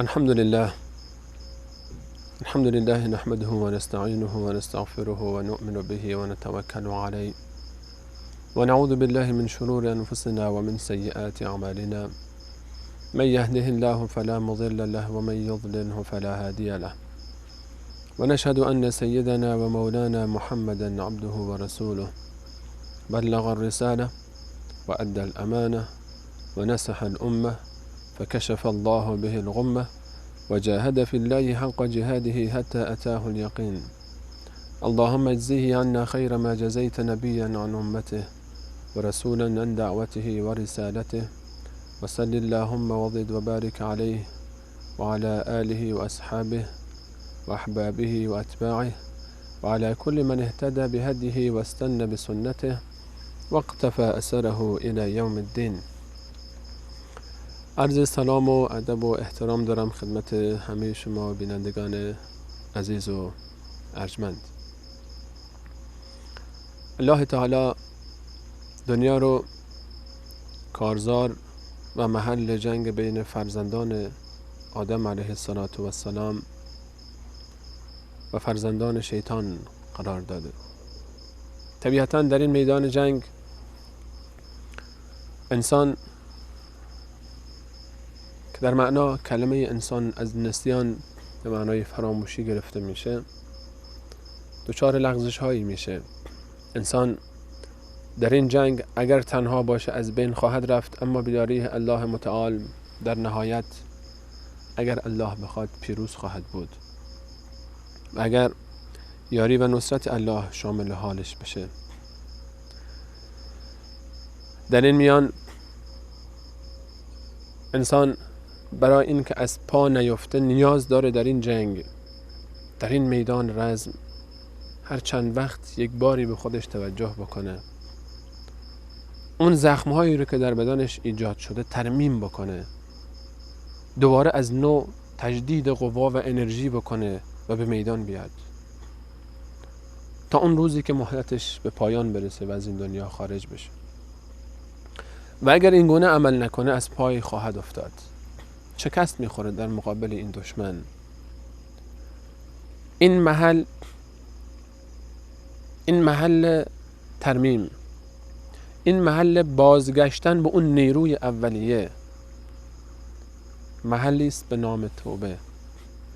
الحمد لله نحمده ونستعينه ونستغفره ونؤمن به ونتوكل عليه ونعوذ بالله من شرور أنفسنا ومن سيئات أعمالنا من يهده الله فلا مضل له ومن يضلله فلا هادي له ونشهد أن سيدنا ومولانا محمدا عبده ورسوله بلغ الرسالة وأدى الأمانة ونصح الأمة فكشف الله به الغمة وجاهد في الله حق جهاده حتى أتاه اليقين اللهم اجزه عنا خير ما جزيت نبيا عن أمته ورسولا عن دعوته ورسالته وصل اللهم وضد وبارك عليه وعلى آله وأصحابه وأحبابه وأتباعه وعلى كل من اهتدى بهديه واستنى بسنته واقتفى أثره إلى يوم الدين. عرض سلام و ادب و احترام دارم خدمت همه شما بینندگان عزیز و ارجمند. الله تعالی دنیا رو کارزار و محل جنگ بین فرزندان آدم علیه السلام و فرزندان شیطان قرار داده. طبیعتاً در این میدان جنگ انسان که در معنا کلمه انسان از نسیان به معنای فراموشی گرفته میشه دچار لغزش هایی میشه. انسان در این جنگ اگر تنها باشه از بین خواهد رفت، اما بیداری الله متعال در نهایت اگر الله بخواد پیروز خواهد بود و اگر یاری و نصرت الله شامل حالش بشه. در این میان انسان برای این که از پا نیفته نیاز داره در این جنگ، در این میدان رزم، هر چند وقت یک باری به خودش توجه بکنه، اون زخم‌هایی رو که در بدنش ایجاد شده ترمیم بکنه، دوباره از نوع تجدید قوا و انرژی بکنه و به میدان بیاد تا اون روزی که مهلتش به پایان برسه و از این دنیا خارج بشه. و اگر این گونه عمل نکنه از پای خواهد افتاد، شکست میخوره در مقابل این دشمن. این محل ترمیم، این محل بازگشتن به اون نیروی اولیه، محلی است به نام توبه.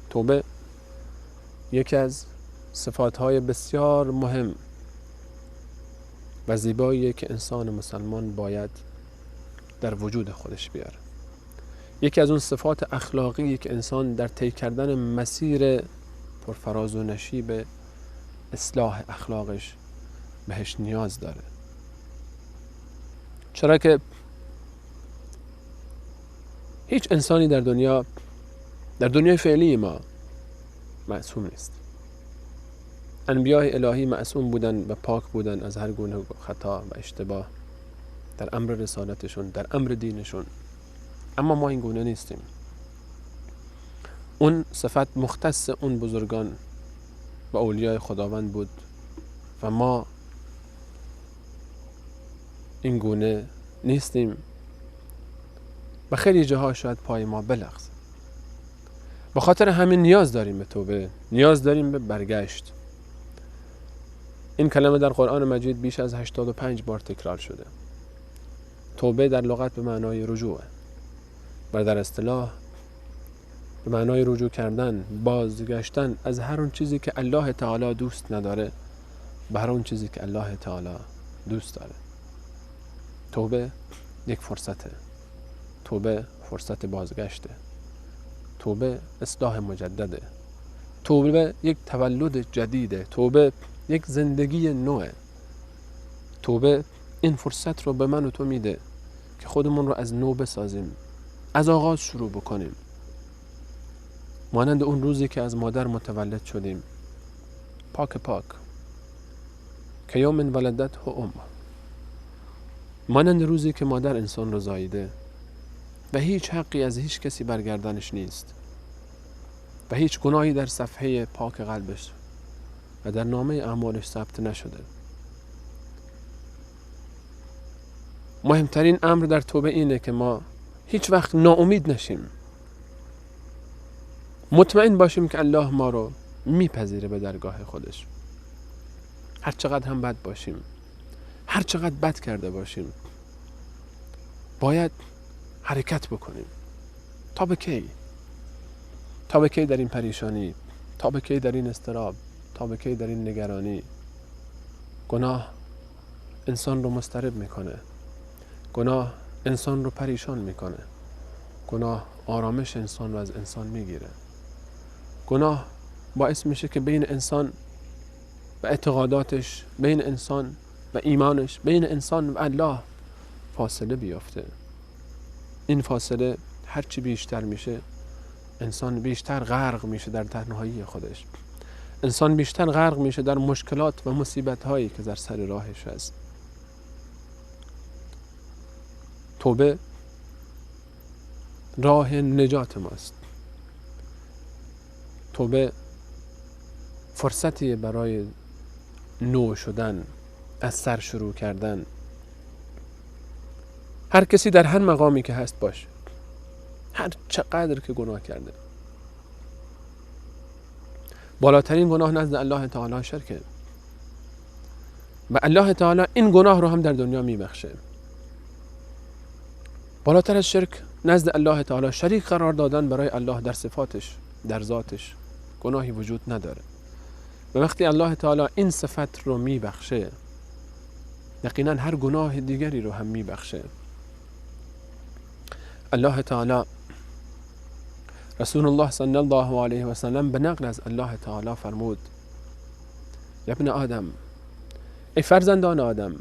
توبه یکی از صفاتهای بسیار مهم و زیباییه که انسان مسلمان باید در وجود خودش بیاره. یکی از اون صفات اخلاقی که انسان در طی کردن مسیر پرفراز و نشیب اصلاح اخلاقش بهش نیاز داره. چرا که هیچ انسانی در دنیای فعلی ما معصوم نیست. انبیاء الهی معصوم بودن و پاک بودن از هر گونه خطا و اشتباه در امر رسالتشون، در امر دینشون، اما ما این گونه نیستیم. اون صفت مختص اون بزرگان و اولیاء خداوند بود و ما این گونه نیستیم و خیلی جاها شاید پای ما بلغزه. به خاطر همین نیاز داریم به توبه، نیاز داریم به برگشت. این کلمه در قرآن مجید بیش از 85 بار تکرار شده. توبه در لغت به معنای رجوع و در اصطلاح به معنای رجوع کردن، بازگشتن از هر اون چیزی که الله تعالی دوست نداره به هر اون چیزی که الله تعالی دوست داره. توبه یک فرصته. توبه فرصت بازگشته. توبه اصلاح مجدده. توبه یک تولد جدیده. توبه یک زندگی نوعه. توبه این فرصت رو به من و تو میده که خودمون رو از نو بسازیم، از آغاز شروع بکنیم، مانند اون روزی که از مادر متولد شدیم، پاک که یوم ولدته ام، مانند روزی که مادر انسان رو زاییده و هیچ حقی از هیچ کسی برگردنش نیست و هیچ گناهی در صفحه پاک قلبش و در نامه اعمالش ثبت نشده. مهمترین امر در توبه اینه که ما هیچ وقت ناامید نشیم. مطمئن باشیم که الله ما رو میپذیره به درگاه خودش. هر چقدر هم بد باشیم، هر چقدر بد کرده باشیم، باید حرکت بکنیم. تا به کی؟ تا به کی در این پریشانی؟ تا به کی در این اضطراب؟ تا به کی در این نگرانی؟ گناه انسان رو مضطرب میکنه، گناه انسان رو پریشان میکنه، گناه آرامش انسان رو از انسان میگیره، گناه باعث میشه که بین انسان و اعتقاداتش، بین انسان و ایمانش، بین انسان و الله فاصله بیافته. این فاصله هرچی بیشتر میشه، انسان بیشتر غرق میشه در تنهایی خودش، انسان بیشتر غرق میشه در مشکلات و مصیبت هایی که در سر راهش هست. توبه راه نجات ماست. توبه فرصتی برای نو شدن، از سر شروع کردن. هر کسی در هر مقامی که هست باشه، هر چقدر که گناه کرده، بالاترین گناه نزد الله تعالی شرکه و الله تعالی این گناه رو هم در دنیا میبخشه. بالاتر از شرک نزد الله تعالی شریک قرار دادن برای الله در صفاتش، در ذاتش گناهی وجود نداره. و وقتی الله تعالی این صفت رو میبخشه، یقینا هر گناه دیگری رو هم میبخشه. الله تعالی، رسول الله صلی الله علیه و سلم به نقل از الله تعالی فرمود: یا ابن آدم، ای فرزندان آدم،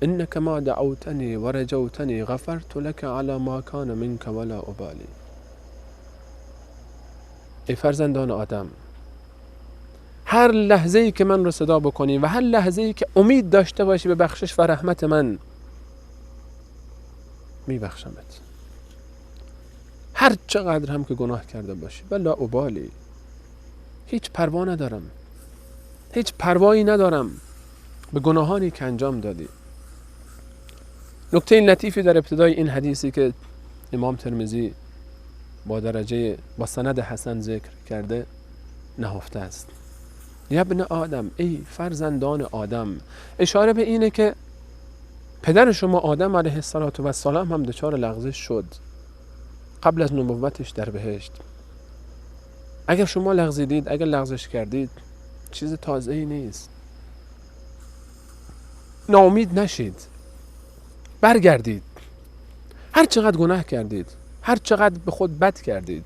انک ما دعوتنی و رجوتنی غفرت لك على ما کان منک ولا ابالی. ای فرزندان آدم، هر لحظه ای که من رو صدا بکنی و هر لحظه ای که امید داشته باشی به بخشش و رحمت من، میبخشمت. هر چقدر هم که گناه کرده باشی، ولا ابالی، هیچ پروا ندارم، هیچ پروایی ندارم به گناهانی که انجام دادی. نکته لطیفی در ابتدای این حدیثی که امام ترمذی با سند حسن ذکر کرده نهفته است: یا ابن آدم، ای فرزندان آدم. اشاره به اینه که پدر شما آدم علیه السلام هم دچار لغزش شد قبل از نبوتش در بهشت. اگر شما لغزیدید، اگر لغزش کردید، چیز تازه‌ای نیست. ناامید نشید، برگردید. هر چقدر گناه کردید، هر چقدر به خود بد کردید،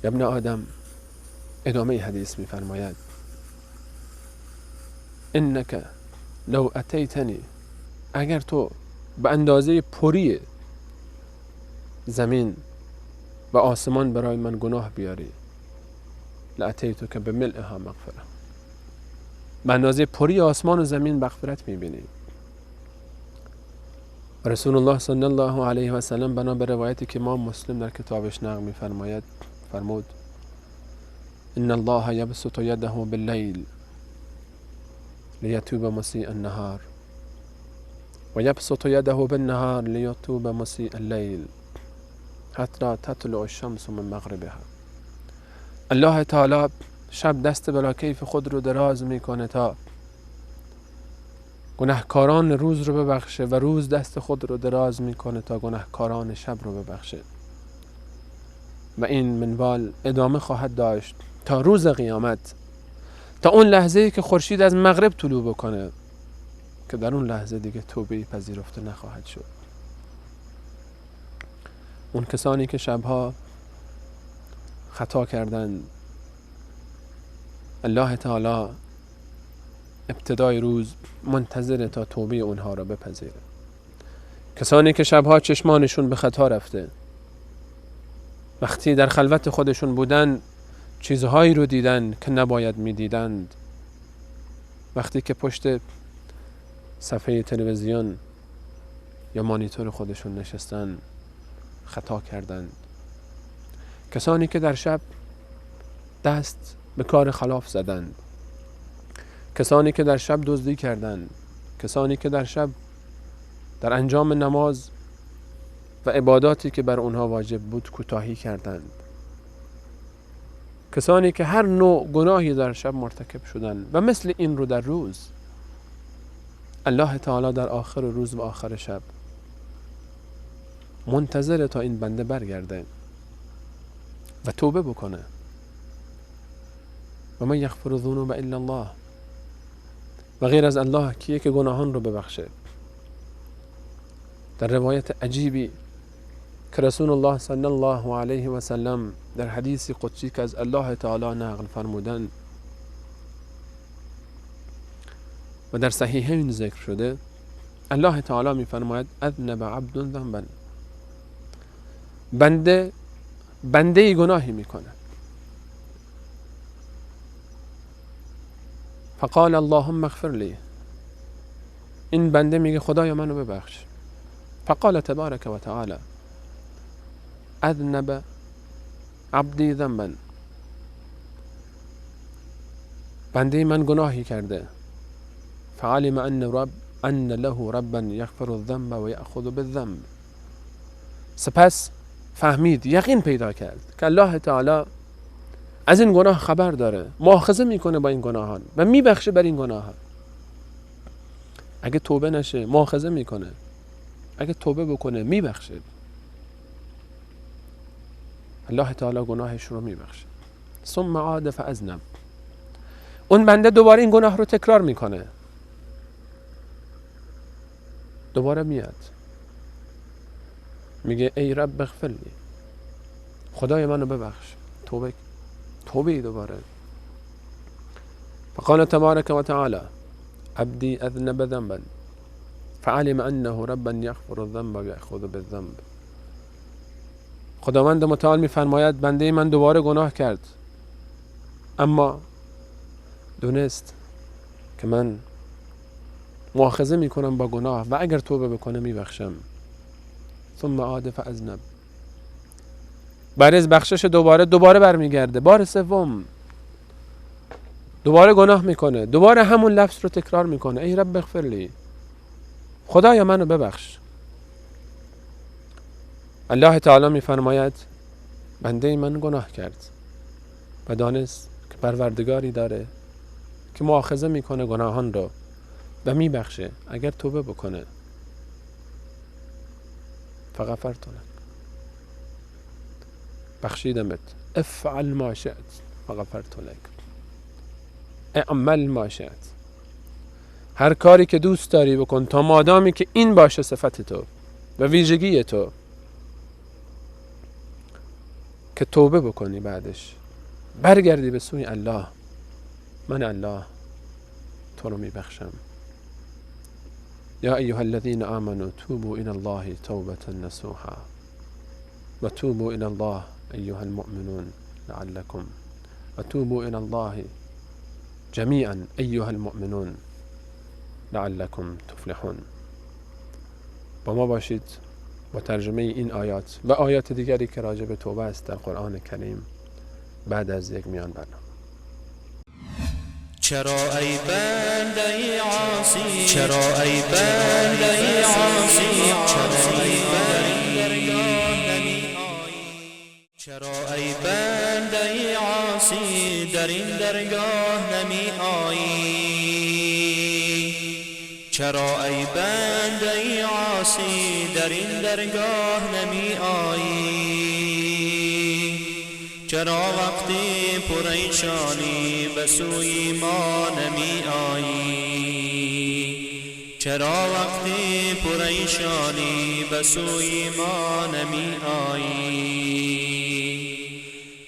ابن آدم ادامه حدیث می‌فرماید: انک لو اتیتنی، اگر تو به اندازه پری زمین و آسمان برای من گناه بیاری، لاتیتک بملئها مغفره، به اندازه پری آسمان و زمین مغفرت می‌بینی. رسول الله صلی الله علیه و سلم بنا به روایتی که امام مسلم در کتابش نقل می‌فرماید فرمود: ان الله یبسط یده باللیل لیتوب مسیء النهار و یبسط یده بالنهار لیتوب مسیء اللیل حتی تطلع الشمس من مغربها. الله تعالی شب دست بلا کیف خود رو دراز میکنه تا گناهکاران روز رو ببخشه و روز دست خود رو دراز میکنه تا گناهکاران شب رو ببخشه. و این منوال ادامه خواهد داشت تا روز قیامت، تا اون لحظه‌ای که خورشید از مغرب طلوع بکنه، که در اون لحظه دیگه توبه پذیرفته نخواهد شد. اون کسانی که شبها خطا کردن، الله تعالی ابتدای روز منتظر تا توبه اونها را بپذیره. کسانی که شبها چشمانشون به خطا رفته، وقتی در خلوت خودشون بودن چیزهایی رو دیدن که نباید میدیدند، وقتی که پشت صفحه تلویزیون یا مانیتور خودشون نشستن خطا کردند. کسانی که در شب دست به کار خلاف زدند، کسانی که در شب دزدی کردند، کسانی که در شب در انجام نماز و عباداتی که بر اونها واجب بود کوتاهی کردند. کسانی که هر نوع گناهی در شب مرتکب شدند و مثل این رو در روز، الله تعالی در آخر روز و آخر شب منتظر تا این بنده برگرده و توبه بکنه. و من یغفر الذنوب الا الله، و غیر از الله کیه که گناهان رو ببخشه؟ در روایت عجیبی که رسول الله صلی الله علیه و سلم در حدیث قدسی که از الله تعالی نقل فرمودن و در صحیحین ذکر شده، الله تعالی می فرماید اذنب عبد ذنبا، بنده گناهی میکنه، فقال اللهم اغفر لی، این بنده میگه خدایا منو ببخش. فقال تبارک و تعالی اذنب عبدی ذنبا، بنده من گناهی کرده، فعلم ان له ربا یغفر الذنب و یأخذ بالذنب، سپس فهمید، یقین پیدا کرد که الله تعالی از این گناه خبر داره، مؤاخذه میکنه با این گناهان و میبخشه بر این گناهان. اگه توبه نشه مؤاخذه میکنه، اگه توبه بکنه میبخشه. الله تعالی گناهش رو میبخشه. ثم عاد فاذنب، اون بنده دوباره این گناه رو تکرار میکنه، دوباره میاد میگه ای رب اغفر لی، خدای منو ببخش. توبه دوباره. فقال تبارک و تعالی عبدی اذنب ذنبا فعلم انه ربا یغفر الذنب و یأخذ بالذنب، خداوند متعال میفرماید بنده من دوباره گناه کرد، اما دونست که من مؤاخذه میکنم با گناه و اگر توبه بکنه میبخشم. ثم عاد فاذنب، بعد از بخشش دوباره برمیگرده، بار سوم دوباره گناه میکنه، دوباره همون لفظ رو تکرار میکنه ای رب اغفر لی، خدایا منو ببخش. الله تعالی میفرماید بنده من گناه کرد و دانست که پروردگاری داره که مؤاخذه میکنه گناهان رو و میبخشه اگر توبه بکنه. فغفرت لك، بخشیدمت، افعل ما شئت فغفرت لك، اعمل ما شئت، هر کاری که دوست داری بکن تا مادامی که این باشه صفت تو و ویژگی تو، که توبه بکنی، بعدش برگردی به سوی الله، من الله تو رو میبخشم. یا ایها الذین آمنوا توبوا الی الله توبة نصوحا و توبوا الی الله ایها المؤمنون لعلکم و توبوا الی الله جمیعا ایها المؤمنون لعلکم تفلحون. با ما باشید با ترجمه این آیات و آیات دیگری که راجع به توبه است در قرآن کریم بعد از یک میان برنامه. چرا ای بنده عاصی، چرا ای بنده عاصی، چرا ای درگاه نمی آیی، چرا ای بنده عاصی در این درگاه نمی آیی، چرا ای بنده عاصی در این درگاه نمی آیی، چرا وقتی پریشانی به سوی ما نمی آیی، چرا وقتی پریشانی به سوی ما نمی آیی،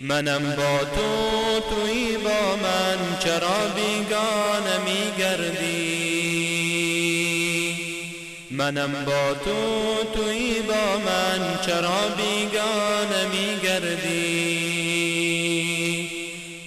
منم با تو توی با من چرا بیگانه می گردی، منم با تو توی با من چرا بیگانه می گردی،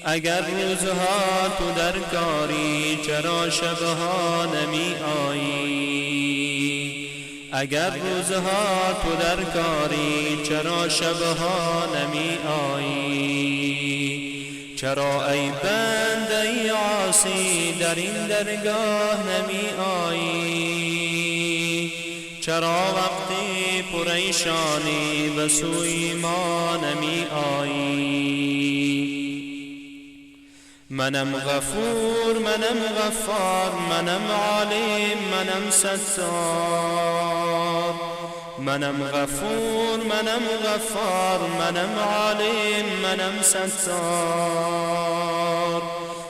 اگر روزها تو در کاری چرا شبها نمی آیی، اگر روزها تو در کاری چرا شبها نمی آیی، چرا ای بنده عاصی در این درگاه نمی آیی، چرا وقتی پریشانی به سوی ما نمی آیی. منم غفور منم غفار، منم عالم منم ستار. منم غفور منم غفار، منم عالم منم ستار.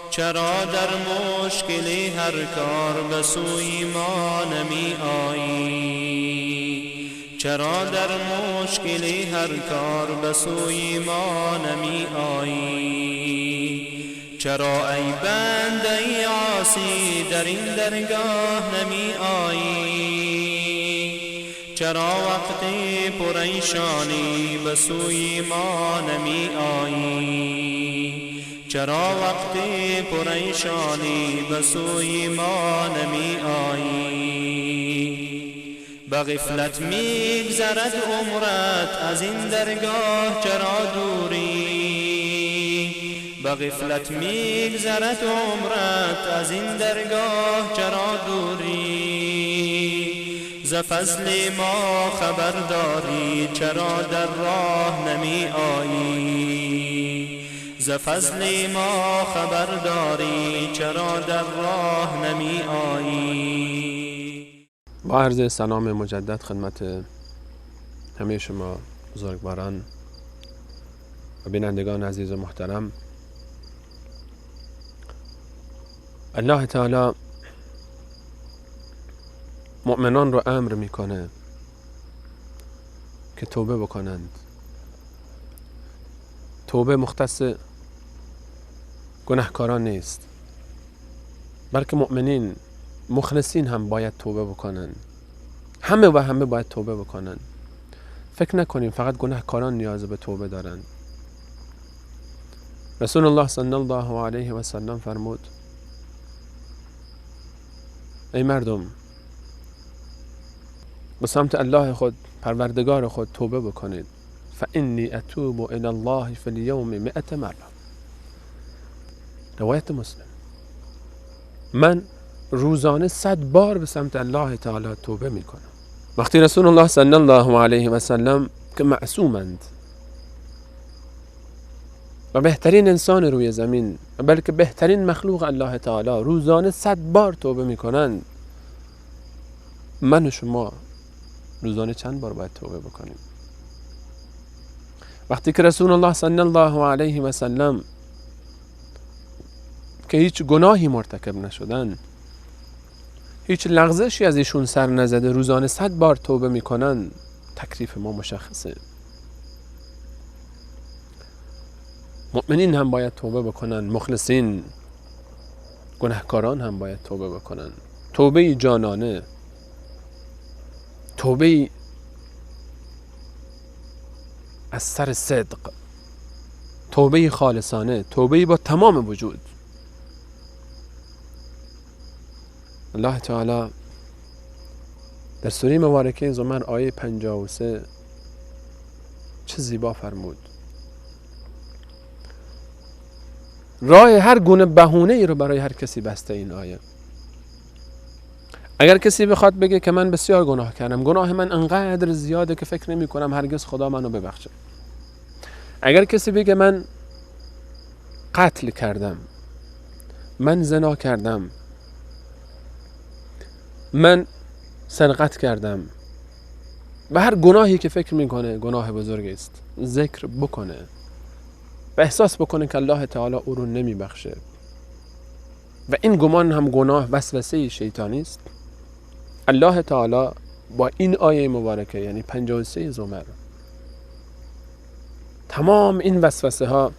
چرا در مشکلی هر کار به سوی ما نمی آیی؟ چرا در مشکلی هر کار به سوی ما نمی آیی؟ چرا ای بنده عاصی در این درگاه نمی آیی؟ چرا وقتی پریشانی به سوی ما نمی آیی؟ چرا وقتی پریشانی به سوی ما نمی آیی؟ به غفلت میگذرد عمرت از این درگاه چرا دوری؟ به غفلت میگذرد عمرت از این درگاه چرا دوری؟ ز فضل ما خبر داری چرا در راه نمی آیی؟ ز فضل ما خبر داری چرا در راه نمی آیی؟ با عرض سلام مجدد خدمت همه شما بزرگواران و بینندگان عزیز و محترم. الله تعالی مؤمنان رو امر میکنه که توبه بکنند. توبه مختص گناهکاران نیست، بلکه مؤمنین مخلصین هم باید توبه بکنن. همه و همه باید توبه بکنن. فکر نکنیم فقط گناهکاران نیاز به توبه دارن. رسول الله صلی الله علیه و سلم فرمود ای مردم به سمت الله خود پروردگار خود توبه بکنید. فانی اتوب الی الله فی الیوم 100 مره. روایت مسلم. من روزانه 100 بار به سمت الله تعالی توبه میکنم. وقتی رسول الله صلی الله علیه و سلم که معصومند و بهترین انسان روی زمین بلکه بهترین مخلوق الله تعالی روزانه 100 بار توبه میکنند، من و شما روزانه چند بار باید توبه بکنیم؟ وقتی که رسول الله صلی الله علیه و سلم که هیچ گناهی مرتکب نشدن، هیچ لغزشی از ایشون سر نزده، روزانه 100 بار توبه میکنن، تکلیف ما مشخصه. مؤمنین هم باید توبه بکنن، مخلصین، گناهکاران هم باید توبه بکنن. توبه جانانه، توبه از سر صدق، توبه خالصانه، توبه با تمام وجود. الله تعالی در سوره مبارکه زمر آیه 53 چه زیبا فرمود. راه هر گونه بهونه ای رو برای هر کسی بسته این آیه. اگر کسی بخواد بگه که من بسیار گناه کردم، گناه من انقدر زیاده که فکر نمی کنم هرگز خدا منو ببخشه. اگر کسی بگه من قتل کردم، من زنا کردم، من سرقت کردم، و هر گناهی که فکر میکنه گناه بزرگی است، ذکر بکنه و احساس بکنه که الله تعالی او رو نمیبخشه و این گمان هم گناه وسوسه شیطانی است، الله تعالی با این آیه مبارکه یعنی 53 زمر تمام این وسوسه ها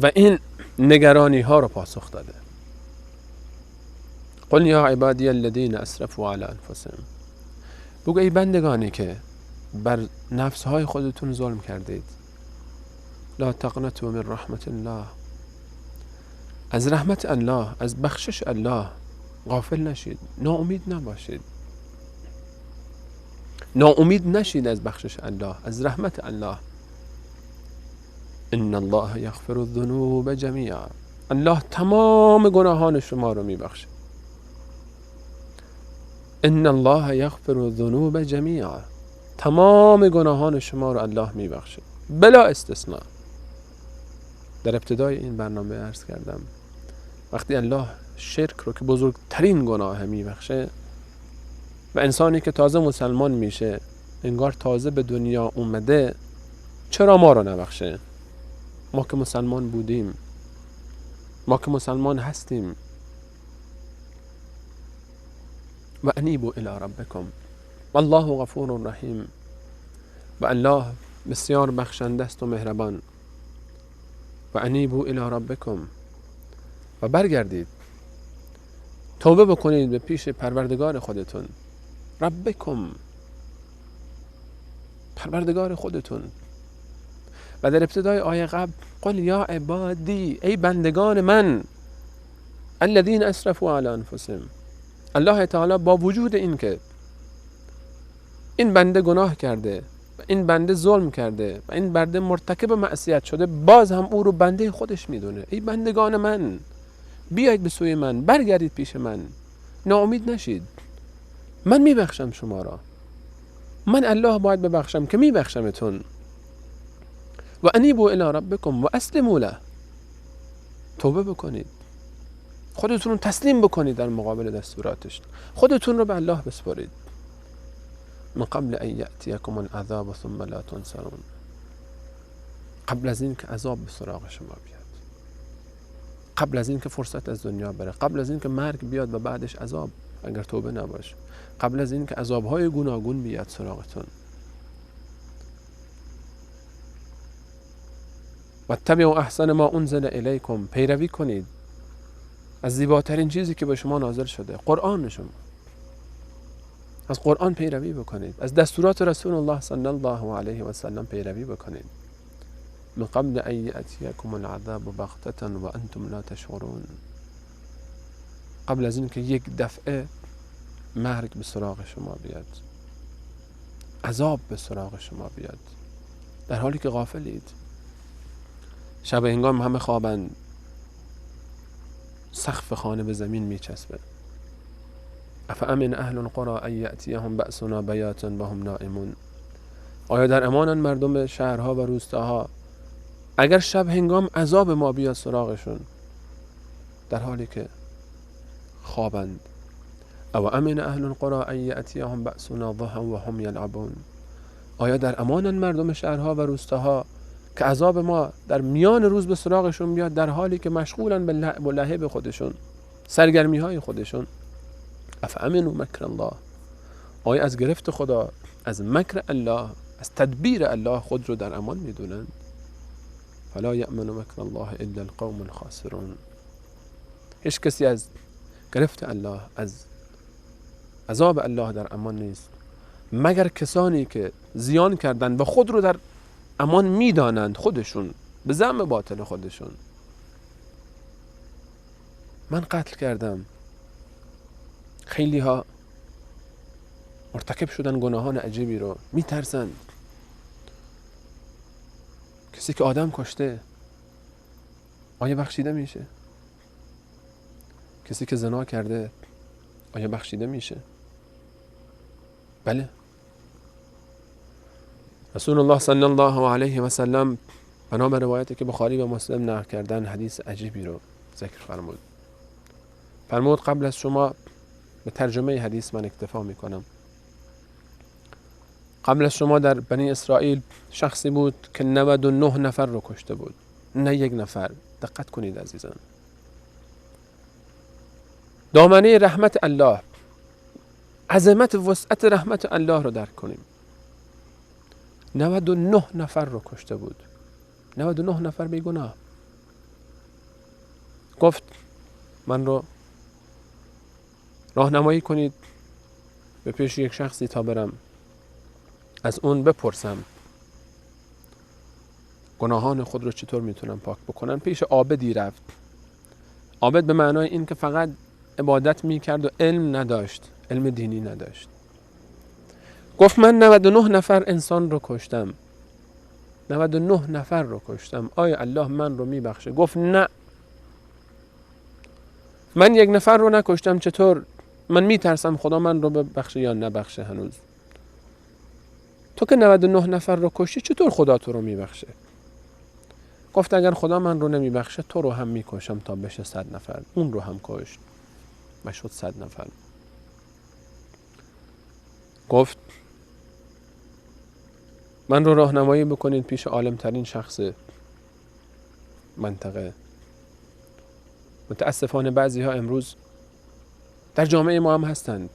و این نگرانی ها رو پاسخ داده. قل یا عبادی الذین اسرفوا علی انفسهم، بگو ای بندگانی که بر نفسهای خودتون ظلم کردید، لا تقنطوا من رحمت الله، از رحمت الله، از بخشش الله غافل نشید، ناامید نباشید، ناامید نشید از بخشش الله، از رحمت الله. ان الله یغفر الذنوب جمیعا، الله تمام گناهان شما رو میبخشه. ان الله یغفر الذنوب جمیعا، تمام گناهان شما رو الله میبخشه بلا استثناء. در ابتدای این برنامه عرض کردم وقتی الله شرک رو که بزرگترین گناه میبخشه و انسانی که تازه مسلمان میشه انگار تازه به دنیا اومده، چرا ما رو نبخشه؟ ما که مسلمان بودیم، ما که مسلمان هستیم. و انیبوا الی ربکم والله غفور رحیم. و الله بسیار بخشنده است و مهربان. و انیبوا الی ربکم، و برگردید توبه بکنید به پیش پروردگار خودتون. ربکم، پروردگار خودتون. و در ابتدای آیه قبل قل یا عبادی، ای بندگان من، الذین اسرفوا علی انفسهم. الله تعالی با وجود این که این بنده گناه کرده و این بنده ظلم کرده و این بنده مرتکب معصیت شده، باز هم او رو بنده خودش میدونه. ای بندگان من، بیایید به سوی من، برگردید پیش من، ناامید نشید، من میبخشم شما را. من الله باید ببخشم که میبخشمتون. و انیبوا الی ربکم و اسلموا له، توبه بکنید، خودتون رو تسلیم بکنید در مقابل دستوراتش، خودتون رو به الله بسپارید. من قبل ان یأتیکم العذاب ثم لا تنصرون، قبل از این که عذاب به سراغ شما بیاد، قبل از این که فرصت از دنیا بره، قبل از این که مرگ بیاد و بعدش عذاب اگر توبه نباشه، قبل از این که عذابهای گوناگون بیاد سراغتون. واتبعوا احسن ما انزل الیکم، پیروی کنید از زیباترین چیزی که به شما نازل شده، قرآن شما. از قرآن پیروی بکنید، از دستورات رسول الله صلی الله علیه و سلم پیروی بکنید. من قبل ان یأتیکم العذاب بغتة و انتم لا تشعرون، قبل از این که یک دفعه مرگ به سراغ شما بیاد، عذاب به سراغ شما بیاد، در حالی که غافلید. شب هنگام همه خوابند، سقف خانه به زمین میچسبه. افامن اهل القرى ان یأتیهم بأسنا بیاتا و هم نائمون. آیا در امانن مردم شهرها و روستاها اگر شب هنگام عذاب ما بیاد سراغشون در حالی که خوابند؟ او امن اهل القرى ان یأتیهم بأسنا ضحا و هم یلعبون. آیا در امانن مردم شهرها و روستاها که عذاب ما در میان روز به سراغشون بیاد در حالی که مشغولن به لعب و لهب خودشون، سرگرمی های خودشون؟ افامنوا مکر الله، آیا از گرفت خدا، از مکر الله، از تدبیر الله خود رو در امان میدونن؟ فلا یأمن مکر الله الا القوم الخاسرون. هیچ کسی از گرفت الله، از عذاب الله در امان نیست مگر کسانی که زیان کردن و خود رو در امان میدانند، خودشون به زعم باطل خودشون. من قتل کردم، خیلی ها مرتکب شدن گناهان عجیبی رو، میترسن. کسی که آدم کشته آیا بخشیده میشه؟ کسی که زنا کرده آیا بخشیده میشه؟ بله. رسول الله صلی الله علیه و سلم بنا به روایتی که بخاری و مسلم نقل کردن حدیث عجیبی رو ذکر فرمود. فرمود قبل از شما، به ترجمه حدیث من اکتفا میکنم، قبل از شما در بنی اسرائیل شخصی بود که 99 نفر رو کشته بود، نه یک نفر. دقت کنید عزیزان، دامنه رحمت الله، عظمت وسعت رحمت الله رو درک کنیم. 99 نفر رو کشته بود، 99 نفر بیگناه. گفت من رو راهنمایی کنید به پیش یک شخصی تا برم از اون بپرسم گناهان خود رو چطور میتونم پاک بکنن. پیش عابدی رفت. عابد به معنای این که فقط عبادت میکرد و علم نداشت، علم دینی نداشت. گفت من 99 نفر انسان رو کشتم، 99 نفر رو کشتم، آیا الله من رو میبخشه؟ گفت نه، من یک نفر رو نکشتم، چطور؟ من میترسم خدا من رو ببخشه یا نبخشه هنوز. تو که 99 نفر رو کشتی چطور خدا تو رو میبخشه؟ گفت اگر خدا من رو نمیبخشه تو رو هم میکشم تا بشه 100 نفر. اون رو هم کشت و شد 100 نفر. گفت من رو راهنمایی بکنید پیش عالم ترین شخص منطقه. متاسفانه بعضی ها امروز در جامعه ما هم هستند،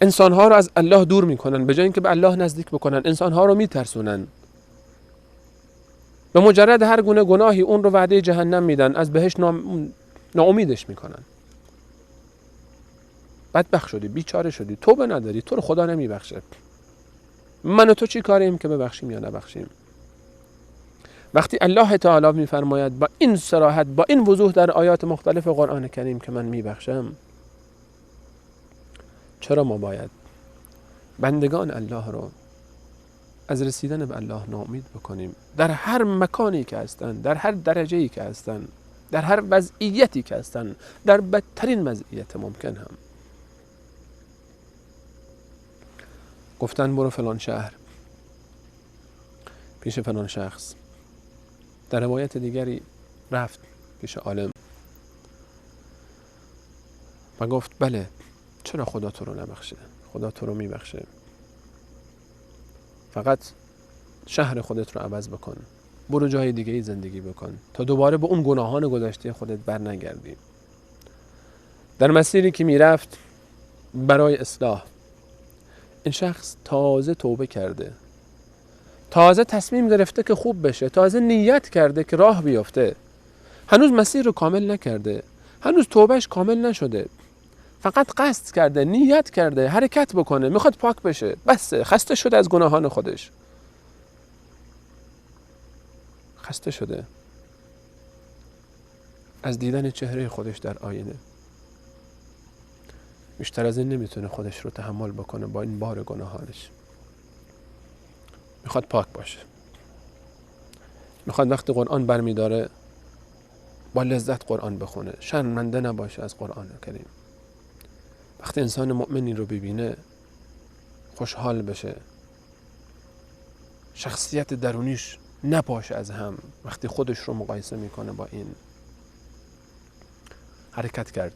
انسان ها رو از الله دور میکنن به جای اینکه به الله نزدیک بکنن، انسان ها رو میترسونن. به مجرد هر گونه گناهی اون رو وعده جهنم میدن، از بهش ناامیدش میکنن. بدبخت شدی، بیچاره شدی، توبه نداری، تو رو خدا نمیبخشه. من و تو چی کاریم که ببخشیم یا نبخشیم؟ وقتی الله تعالی میفرماید با این صراحت، با این وضوح در آیات مختلف قرآن کریم که من میبخشم، چرا ما باید بندگان الله رو از رسیدن به الله ناامید بکنیم؟ در هر مکانی که هستن، در هر درجه‌ای که هستن، در هر وضعیتی که هستن، در بدترین وضعیت ممکن هم. گفتن برو فلان شهر پیش فلان شخص. در روایت دیگری رفت پیش عالم و گفت بله، چرا خدا تو رو نبخشه؟ خدا تو رو میبخشه. فقط شهر خودت رو عوض بکن، برو جای دیگه ای زندگی بکن تا دوباره به اون گناهان گذشته خودت بر نگردی. در مسیری که میرفت برای اصلاح، این شخص تازه توبه کرده، تازه تصمیم گرفته که خوب بشه، تازه نیت کرده که راه بیفته، هنوز مسیر رو کامل نکرده، هنوز توبهش کامل نشده، فقط قصد کرده، نیت کرده حرکت بکنه، میخواد پاک بشه، بس خسته شده از گناهان خودش، خسته شده از دیدن چهره خودش در آینه. بیشتر از این نمیتونه خودش رو تحمل بکنه با این بار گناهانش. میخواد پاک باشه، میخواد وقتی قرآن برمیداره با لذت قرآن بخونه، شرمنده نباشه از قرآن کریم. وقتی انسان مؤمنی رو ببینه خوشحال بشه، شخصیت درونیش نپاشه از هم. وقتی خودش رو مقایسه میکنه با این، حرکت کرد،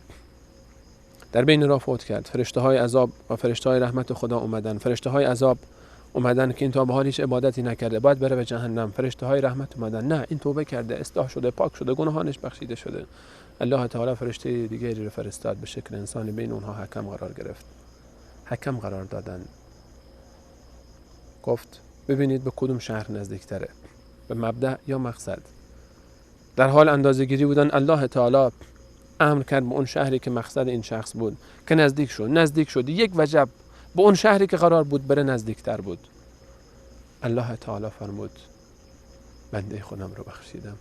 در بین راه فوت کرد. فرشته های عذاب و فرشته های رحمت خدا اومدن. فرشته های عذاب اومدن که این تا به حال هیچ عبادتی نکرده، باید بره به جهنم. فرشته های رحمت اومدن، نه، این توبه کرده، اصلاح شده، پاک شده، گناهانش بخشیده شده. الله تعالی فرشته دیگری رو فرستاد به شکل انسانی، بین اونها حکم قرار گرفت، حکم قرار دادن. گفت ببینید به کدوم شهر نزدیکتره، به مبدأ یا مقصد. در حال اندازه‌گیری بودن، الله تعالی امر کرد به اون شهری که مقصد این شخص بود که نزدیک شد. یک وجب به اون شهری که قرار بود بره نزدیکتر بود. الله تعالی فرمود بنده خودم رو بخشیدم.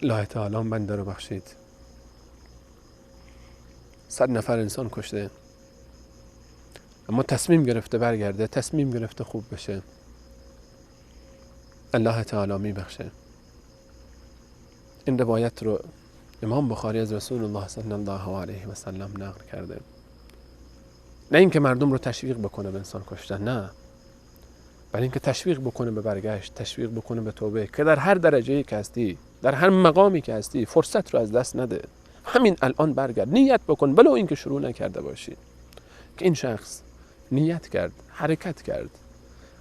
الله تعالی بنده رو بخشید. 100 نفر انسان کشته، اما تصمیم گرفته برگرده، تصمیم گرفته خوب بشه. الله تعالی میبخشه. این روایت رو امام بخاری از رسول الله صلی الله علیه و سلم نقل کرده. نه اینکه مردم رو تشویق بکنه به انسان کشتن، نه، بلکه اینکه تشویق بکنه به برگشت، تشویق بکنه به توبه، که در هر درجه‌ای که هستی، در هر مقامی که هستی، فرصت رو از دست نده. همین الان برگرد، نیت بکن، ولو اینکه شروع نکرده باشی. که این شخص نیت کرد، حرکت کرد،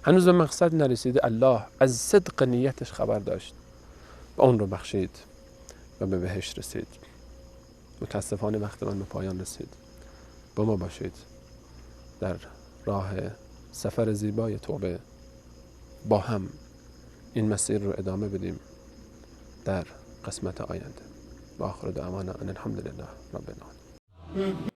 هنوز به مقصد نرسیده، الله از صدق نیتش خبر داشت و اون رو بخشید و به بهشت رسید. متاسفانه وقت من به پایان رسید. با ما باشید در راه سفر زیبای توبه، با هم این مسیر رو ادامه بدیم در قسمت آینده. و آخر دعوانا ان الحمد لله رب العالمین.